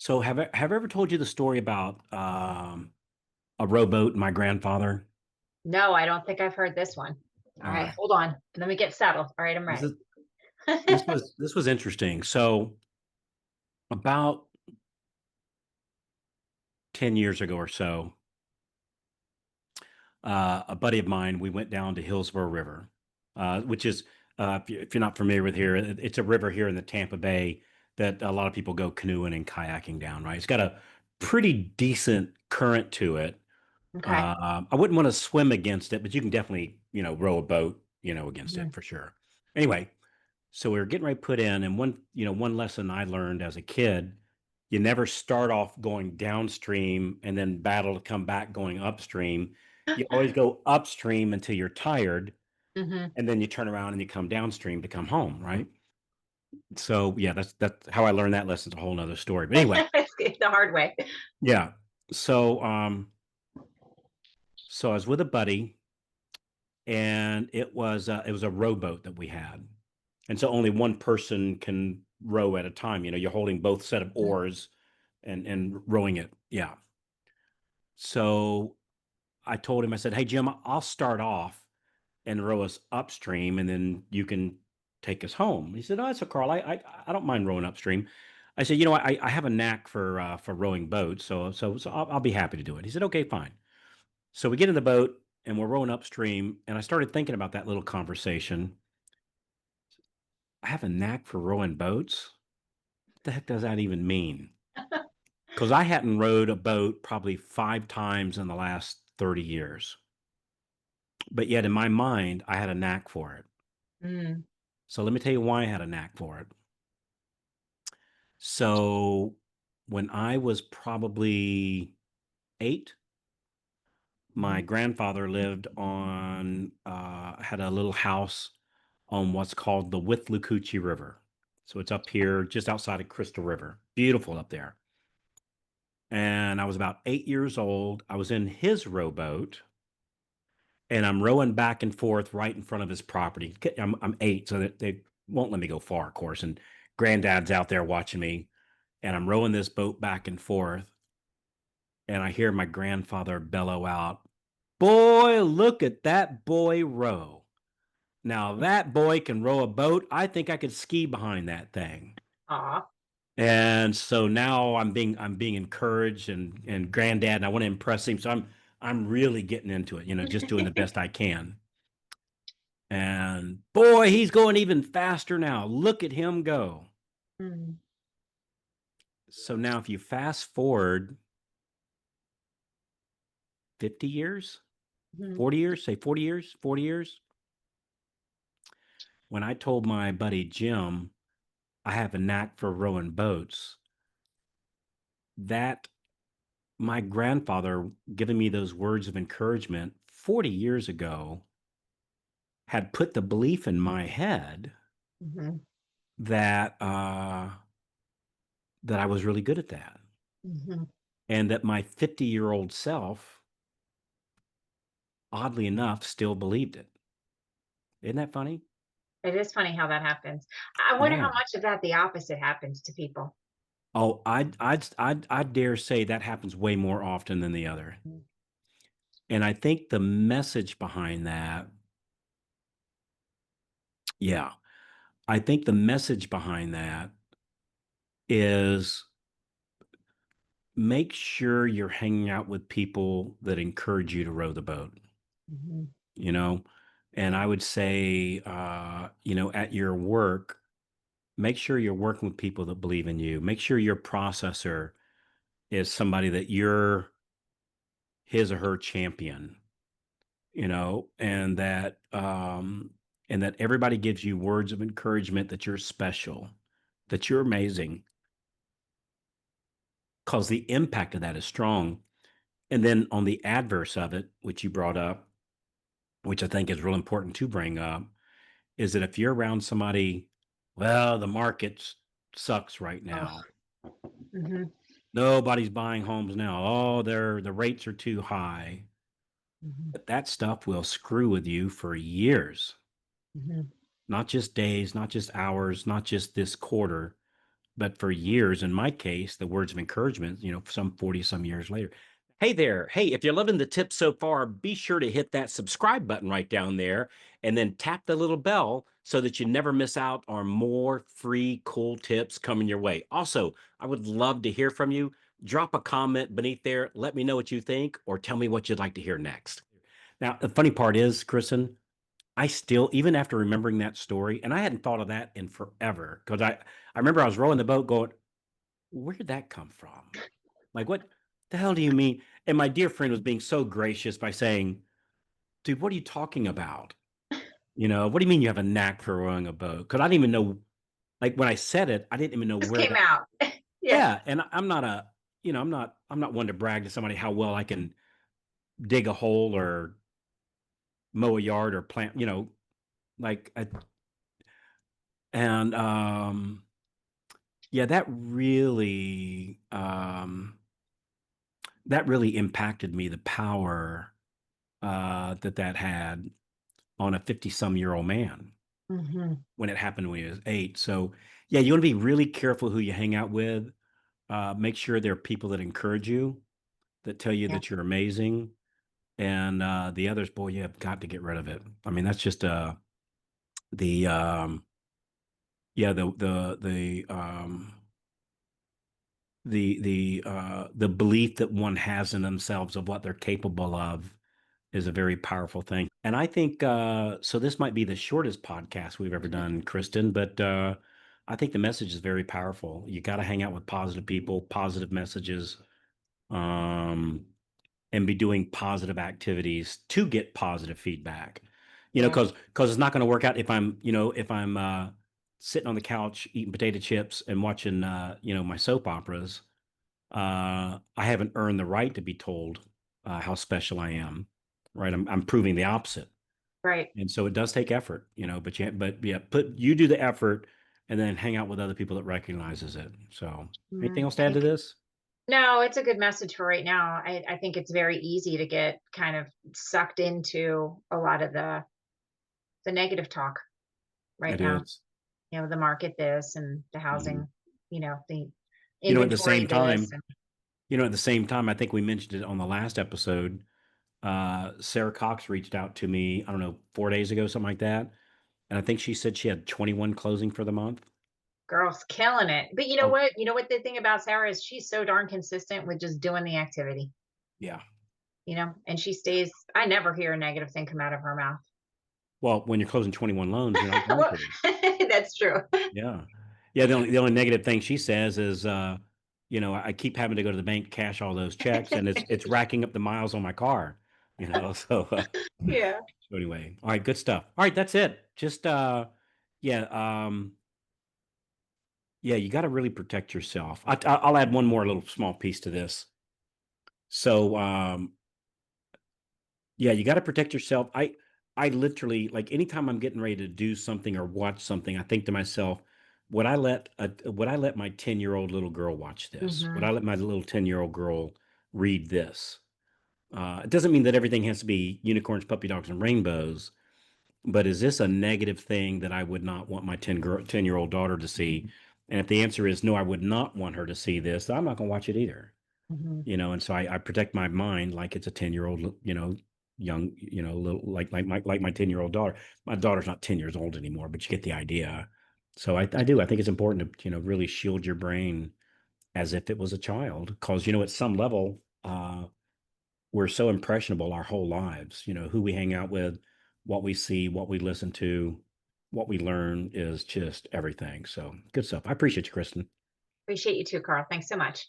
So have I ever told you the story about a rowboat and my grandfather? No, I don't think I've heard this one. All All right, right. hold on. Let me get settled. All right, I'm This ready. is this was interesting. So about 10 years ago or so, a buddy of mine, we went down to Hillsborough River, which is if you're not familiar with here, it's a river here in the Tampa Bay that a lot of people go canoeing and kayaking down, right? It's got a pretty decent current to it. Okay. I wouldn't want to swim against it, but you can definitely, row a boat, against it Mhm. for sure. Anyway, so we were getting ready to put in, and one lesson I learned as a kid, you never start off going downstream and then battle to come back going upstream. You always go upstream until you're tired, Mhm. and then you turn around and you come downstream to come home, right? So yeah, that's how I learned that lesson. It's a whole nother story. But anyway, It's the hard way. yeah. So so I was with a buddy and it was a rowboat that we had, and so only one person can row at a time. You're holding both set of Mhm. oars and rowing it. Yeah. So I told him, I said, "Hey Jim, I'll start off and row us upstream, and then you can take us home." He said, "Oh, that's so Carl. I don't mind rowing upstream." I said, I have a knack for rowing boats, so I'll be happy to do it." He said, "Okay, fine." So we get in the boat and we're rowing upstream, and I started thinking about that little conversation. I have a knack for rowing boats. What the heck does that even mean? Because I hadn't rowed a boat probably 5 times in the last 30 years. But yet in my mind, I had a knack for it. Mm. So let me tell you why I had a knack for it. So when I was probably 8, my Mhm. grandfather had a little house on what's called the Withlacoochee River. So it's up here just outside of Crystal River. Beautiful up there. And I was about 8 years old. I was in his rowboat and I'm rowing back and forth right in front of his property. I'm 8, so that they won't let me go far, of course. And granddad's out there watching me, and I'm rowing this boat back and forth. And I hear my grandfather bellow out, "Boy, look at that boy row. Now that boy can row a boat. I think I could ski behind that thing." Aw. And so now I'm being encouraged and granddad, and I want to impress him. So I'm really getting into it, just doing the best I can. And boy, he's going even faster now. Look at him go. Mm. So now if you fast forward 50 years, Mhm. 40 years, say 40 years, 40 years, when I told my buddy Jim I have a knack for rowing boats, that my grandfather giving me those words of encouragement 40 years ago had put the belief in my head Mhm. that that I was really good at that, Mhm. and that my 50-year-old self, oddly enough, still believed it. Isn't that funny? It is funny how that happens. I wonder Yeah. how much of that the opposite happens to people. Oh, I'd dare say that happens way more often than the other. Mm. And I think the message behind that, yeah, I think the message behind that is make sure you're hanging out with people that encourage you to row the boat, Mhm. you know? And I would say, at your work, make sure you're working with people that believe in you. Make sure your processor is somebody that you're his or her champion, and that everybody gives you words of encouragement that you're special, that you're amazing, because the impact of that is strong. And then on the adverse of it, which you brought up, which I think is real important to bring up, is that if you're around somebody, well, the market sucks right now. Oh. Mhm. Nobody's buying homes now. Oh, the rates are too high. Mhm. But that stuff will screw with you for years, Mhm. not just days, not just hours, not just this quarter, but for years, in my case, the words of encouragement, some 40 some years later. Hey there. Hey, if you're loving the tips so far, be sure to hit that subscribe button right down there and then tap the little bell so that you never miss out on more free, cool tips coming your way. Also, I would love to hear from you. Drop a comment beneath there. Let me know what you think or tell me what you'd like to hear next. Now, the funny part is, Kristen, I still, even after remembering that story, and I hadn't thought of that in forever, because I remember I was rowing the boat going, where did that come from? Like, what the hell do you mean? And my dear friend was being so gracious by saying, dude, what are you talking about? What do you mean you have a knack for rowing a boat? Because I didn't even know, like when I said it, I didn't even know Just where came that, out. Yeah. yeah. And I'm not I'm not one to brag to somebody how well I can dig a hole or mow a yard or plant, like, and, yeah, that really impacted me, the power, that had on a 50-some-year-old man Hmm. when it happened when he was 8. So, yeah, you wanna be really careful who you hang out with. Make sure there are people that encourage you, that tell you Yeah. that you're amazing, and, the others, boy, you have got to get rid of it. I mean, that's just, the, yeah, the belief that one has in themselves of what they're capable of is a very powerful thing. And I think so this might be the shortest podcast we've ever done, Kristen, but I think the message is very powerful. You got to hang out with positive people, positive messages, um, and be doing positive activities to get positive feedback. Yeah. Because it's not going to work out if I'm sitting on the couch eating potato chips and watching my soap operas. I haven't earned the right to be told how special I am, right? I'm proving the opposite, Right. and so it does take effort, but yeah, you do the effort, and then hang out with other people that recognizes it. So, anything Mm, else to add to this? no, it's a good message for right now. I think it's very easy to get kind of sucked into a lot of the negative talk right It now. is. The market this and the Mhm. housing, the At the inventory same this time, and I think we mentioned it on the last episode. Sarah Cox reached out to me, I don't know, 4 days ago, something like that, and I think she said she had 21 closing for the month. girls killing it. But you know Oh, what? You know what the thing about Sarah is she's so darn consistent with just doing the activity, yeah. and she stays I never hear a negative thing come out of her mouth. Well, when you're closing 21 loans, you're not going Well, to. that's true. Yeah. Yeah, the only negative thing she says is, I keep having to go to the bank to cash all those checks, and it's racking up the miles on my car, so, Yeah. so anyway. All right, good stuff. All right, that's it. Just, yeah, yeah, you gotta really protect yourself. I'll add one more little small piece to this. So, yeah, you gotta protect yourself. I literally, like, anytime I'm getting ready to do something or watch something, I think to myself, would I let my 10-year-old little girl watch this? Would Hmm. I let my little 10-year-old girl read this? It doesn't mean that everything has to be unicorns, puppy dogs, and rainbows, but is this a negative thing that I would not want my 10-year-old daughter to see? And if the answer is no, I would not want her to see this, I'm not gonna watch it either. Hmm. And so I protect my mind like it's a 10-year-old, young, little, like my 10-year-old daughter. My daughter's not 10 years old anymore, but you get the idea. So I do. I think it's important to, really shield your brain as if it was a child, because, at some level, we're so impressionable our whole lives. Who we hang out with, what we see, what we listen to, what we learn is just everything. So good stuff. I appreciate you, Kristen. Appreciate you too, Carl. Thanks so much.